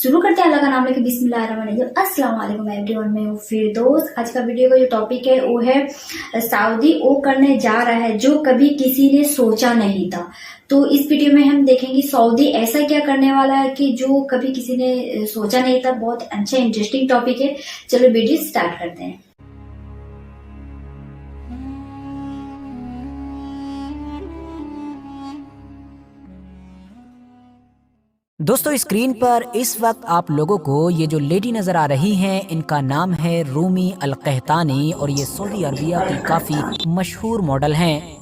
शुरू करते हैं अल्लाह का नाम लेके बिस्मिल्लाहिर्रहमानिर्रहीम। अस्सलाम वालेकुम एवरीवन, मैं हूँ फिरदौस। आज का वीडियो का जो टॉपिक है वो है सऊदी वो करने जा रहा है जो कभी किसी ने सोचा नहीं था। तो इस वीडियो में हम देखेंगे सऊदी ऐसा क्या करने वाला है कि जो कभी किसी ने सोचा नहीं था। बहुत अच्छा इंटरेस्टिंग टॉपिक है। चलो वीडियो स्टार्ट करते हैं। दोस्तों, स्क्रीन पर इस वक्त आप लोगों को ये जो लेडी नज़र आ रही हैं, इनका नाम है रूमी अल कहतानी और ये सऊदी अरबिया की काफ़ी मशहूर मॉडल हैं।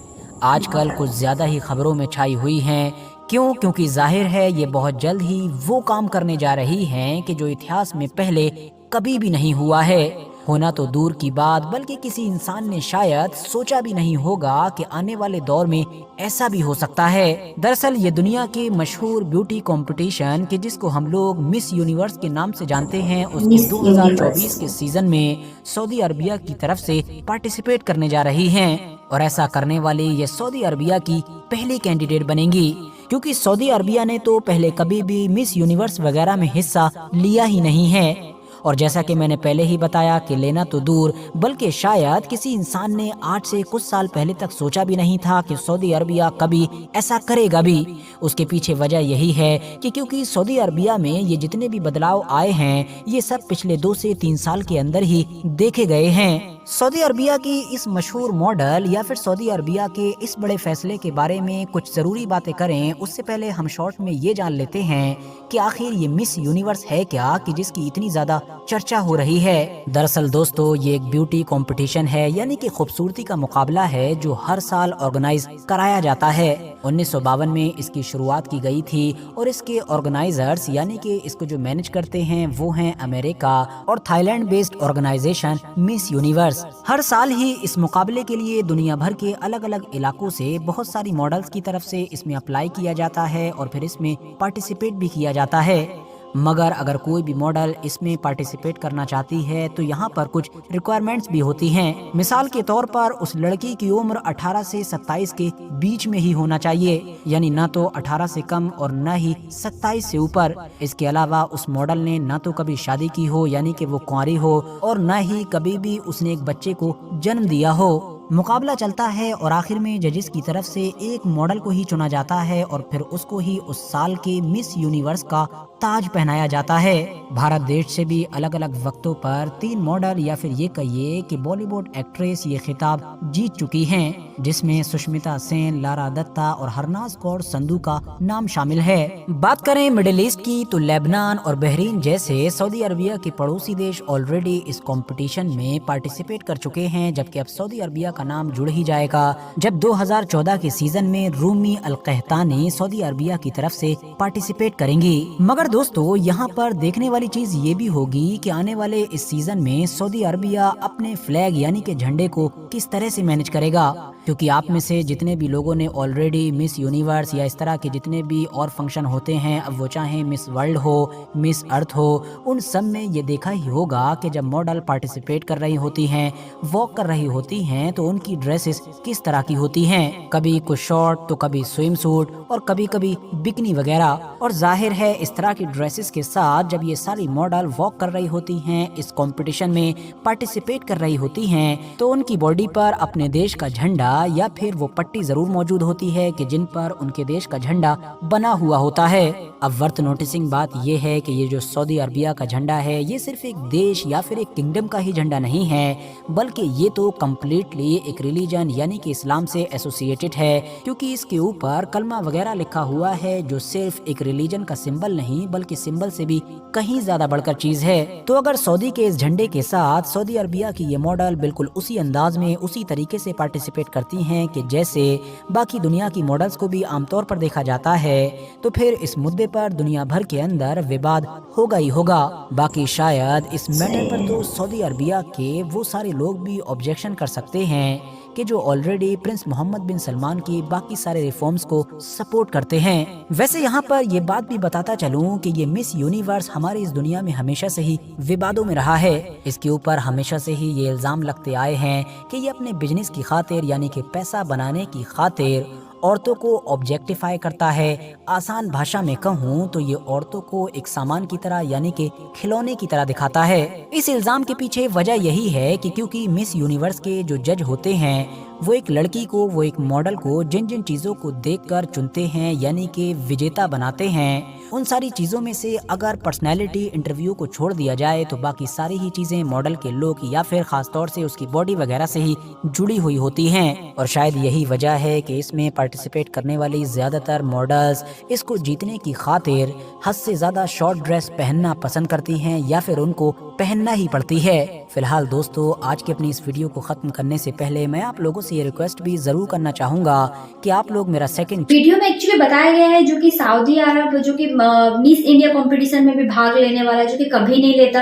आजकल कुछ ज़्यादा ही खबरों में छाई हुई हैं। क्योंकि जाहिर है ये बहुत जल्द ही वो काम करने जा रही हैं कि जो इतिहास में पहले कभी भी नहीं हुआ है। होना तो दूर की बात, बल्कि किसी इंसान ने शायद सोचा भी नहीं होगा कि आने वाले दौर में ऐसा भी हो सकता है। दरअसल ये दुनिया के मशहूर ब्यूटी कंपटीशन के जिसको हम लोग मिस यूनिवर्स के नाम से जानते हैं, उसके 2024 के सीजन में सऊदी अरबिया की तरफ से पार्टिसिपेट करने जा रही हैं। और ऐसा करने वाली ये सऊदी अरबिया की पहली कैंडिडेट बनेंगी, क्योंकि सऊदी अरबिया ने तो पहले कभी भी मिस यूनिवर्स वगैरह में हिस्सा लिया ही नहीं है। और जैसा कि मैंने पहले ही बताया कि लेना तो दूर, बल्कि शायद किसी इंसान ने आज से कुछ साल पहले तक सोचा भी नहीं था कि सऊदी अरबिया कभी ऐसा करेगा भी। उसके पीछे वजह यही है कि क्योंकि सऊदी अरबिया में ये जितने भी बदलाव आए हैं, ये सब पिछले 2 से 3 साल के अंदर ही देखे गए हैं। सऊदी अरबिया की इस मशहूर मॉडल या फिर सऊदी अरबिया के इस बड़े फैसले के बारे में कुछ ज़रूरी बातें करें, उससे पहले हम शॉर्ट में ये जान लेते हैं कि आखिर ये मिस यूनिवर्स है क्या कि जिसकी इतनी ज़्यादा चर्चा हो रही है। दरअसल दोस्तों, ये एक ब्यूटी कंपटीशन है, यानी कि खूबसूरती का मुकाबला है जो हर साल ऑर्गेनाइज कराया जाता है। 1952 में इसकी शुरुआत की गई थी और इसके ऑर्गेनाइजर्स यानी कि इसको जो मैनेज करते हैं वो हैं अमेरिका और Thailand based organization Miss Universe. हर साल ही इस मुकाबले के लिए दुनिया भर के अलग अलग इलाकों से बहुत सारी मॉडल्स की तरफ से इसमें अप्लाई किया जाता है और फिर इसमें पार्टिसिपेट भी किया जाता है। मगर अगर कोई भी मॉडल इसमें पार्टिसिपेट करना चाहती है तो यहाँ पर कुछ रिक्वायरमेंट्स भी होती हैं। मिसाल के तौर पर उस लड़की की उम्र 18 से 27 के बीच में ही होना चाहिए, यानी ना तो 18 से कम और ना ही 27 से ऊपर। इसके अलावा उस मॉडल ने ना तो कभी शादी की हो यानी कि वो कुंवारी हो और ना ही कभी भी उसने एक बच्चे को जन्म दिया हो। मुकाबला चलता है और आखिर में जजिस की तरफ से एक मॉडल को ही चुना जाता है और फिर उसको ही उस साल के मिस यूनिवर्स का ताज पहनाया जाता है। भारत देश से भी अलग अलग वक्तों पर 3 मॉडल या फिर ये कहिए कि बॉलीवुड एक्ट्रेस ये खिताब जीत चुकी हैं, जिसमें सुष्मिता सेन, लारा दत्ता और हरनाज कौर संधू का नाम शामिल है। बात करें मिडिल ईस्ट की तो लेबनान और बहरीन जैसे सऊदी अरबिया के पड़ोसी देश ऑलरेडी इस कंपटीशन में पार्टिसिपेट कर चुके हैं, जबकि अब सऊदी अरबिया का नाम जुड़ ही जाएगा जब 2014 के सीजन में रूमी अल कहतानी सऊदी अरबिया की तरफ से पार्टिसिपेट करेंगी। मगर दोस्तों, यहाँ पर देखने वाली चीज ये भी होगी कि आने वाले इस सीजन में सऊदी अरबिया अपने फ्लैग यानी कि झंडे को किस तरह से मैनेज करेगा, क्योंकि आप में से जितने भी लोगों ने ऑलरेडी मिस यूनिवर्स या इस तरह के जितने भी और फंक्शन होते हैं, अब वो चाहे मिस वर्ल्ड हो, मिस अर्थ हो, उन सब में ये देखा ही होगा कि जब मॉडल पार्टिसिपेट कर रही होती हैं, वॉक कर रही होती हैं, तो उनकी ड्रेसेस किस तरह की होती हैं। कभी कुछ शॉर्ट तो कभी स्विम सूट और कभी कभी बिकनी वगैरह। और जाहिर है इस तरह की ड्रेसेस के साथ जब ये सारी मॉडल वॉक कर रही होती हैं, इस कंपटीशन में पार्टिसिपेट कर रही होती हैं, तो उनकी बॉडी पर अपने देश का झंडा या फिर वो पट्टी जरूर मौजूद होती है कि जिन पर उनके देश का झंडा बना हुआ होता है। अब वर्थ नोटिसिंग बात ये है कि ये जो सऊदी अरबिया का झंडा है, ये सिर्फ एक देश या फिर एक किंगडम का ही झंडा नहीं है, बल्कि ये तो कम्प्लीटली एक रिलीजन यानी कि इस्लाम से एसोसिएटेड है, क्योंकि इसके ऊपर कलमा वगैरह लिखा हुआ है जो सिर्फ एक रिलीजन का सिंबल नहीं बल्कि सिंबल से भी कहीं ज्यादा बढ़कर चीज है। तो अगर सऊदी के इस झंडे के साथ सऊदी अरबिया की ये मॉडल बिल्कुल उसी अंदाज में उसी तरीके से पार्टिसिपेट करती हैं कि जैसे बाकी दुनिया की मॉडल्स को भी आमतौर पर देखा जाता है, तो फिर इस मुद्दे पर दुनिया भर के अंदर विवाद होगा ही होगा। बाकी शायद इस मैटर पर तो सऊदी अरबिया के वो सारे लोग भी ऑब्जेक्शन कर सकते हैं कि जो ऑलरेडी प्रिंस मोहम्मद बिन सलमान की बाकी सारे रिफॉर्म्स को सपोर्ट करते हैं। वैसे यहाँ पर ये बात भी बताता चलूं कि ये मिस यूनिवर्स हमारी इस दुनिया में हमेशा से ही विवादों में रहा है। इसके ऊपर हमेशा से ही ये इल्जाम लगते आए हैं कि ये अपने बिजनेस की खातिर यानी कि पैसा बनाने की खातिर औरतों को ऑब्जेक्टिफाई करता है। आसान भाषा में कहूँ तो ये औरतों को एक सामान की तरह यानी कि खिलौने की तरह दिखाता है। इस इल्जाम के पीछे वजह यही है कि क्योंकि मिस यूनिवर्स के जो जज होते हैं वो एक लड़की को, वो एक मॉडल को जिन जिन चीज़ों को देखकर चुनते हैं यानी कि विजेता बनाते हैं, उन सारी चीज़ों में से अगर पर्सनैलिटी इंटरव्यू को छोड़ दिया जाए तो बाकी सारी ही चीज़ें मॉडल के लुक या फिर ख़ास तौर से उसकी बॉडी वगैरह से ही जुड़ी हुई होती हैं। और शायद यही वजह है कि इसमें पार्टिसिपेट करने वाली ज़्यादातर मॉडल्स इसको जीतने की खातिर हद से ज़्यादा शॉर्ट ड्रेस पहनना पसंद करती हैं या फिर उनको पहनना ही पड़ती है। फिलहाल दोस्तों, आज की अपनी इस वीडियो को ख़त्म करने से पहले मैं आप लोगों से ये रिक्वेस्ट भी ज़रूर करना चाहूँगा कि आप लोग मेरा सेकंड वीडियो में एक्चुअली बताया गया है जो कि सऊदी अरब जो कि मिस इंडिया कंपटीशन में भी भाग लेने वाला है, जो कि कभी नहीं लेता,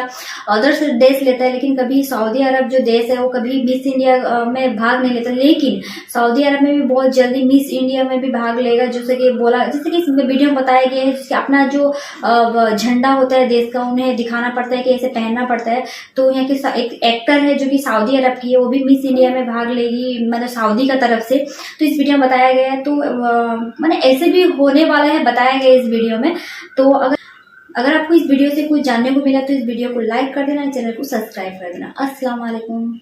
अदर देश लेता है, लेकिन कभी सऊदी अरब जो देश है वो कभी मिस इंडिया में भाग नहीं लेता। लेकिन सऊदी अरब में भी बहुत जल्दी मिस इंडिया में भी भाग लेगा, जैसे कि बोला, जैसे कि इसमें वीडियो में बताया गया है कि अपना जो झंडा होता है देश का उन्हें दिखाना पड़ता है कि ऐसे पहनना पड़ता है। तो यहाँ के एक एक्टर है जो कि सऊदी अरब की है, वो भी मिस इंडिया में भाग लेगी, मतलब सऊदी का तरफ से। तो इस वीडियो में बताया गया है, तो मैंने ऐसे भी होने वाला है बताया गया इस वीडियो में। तो अगर आपको इस वीडियो से कुछ जानने को मिला तो इस वीडियो को लाइक कर देना, चैनल को सब्सक्राइब कर देना। अस्सलाम वालेकुम।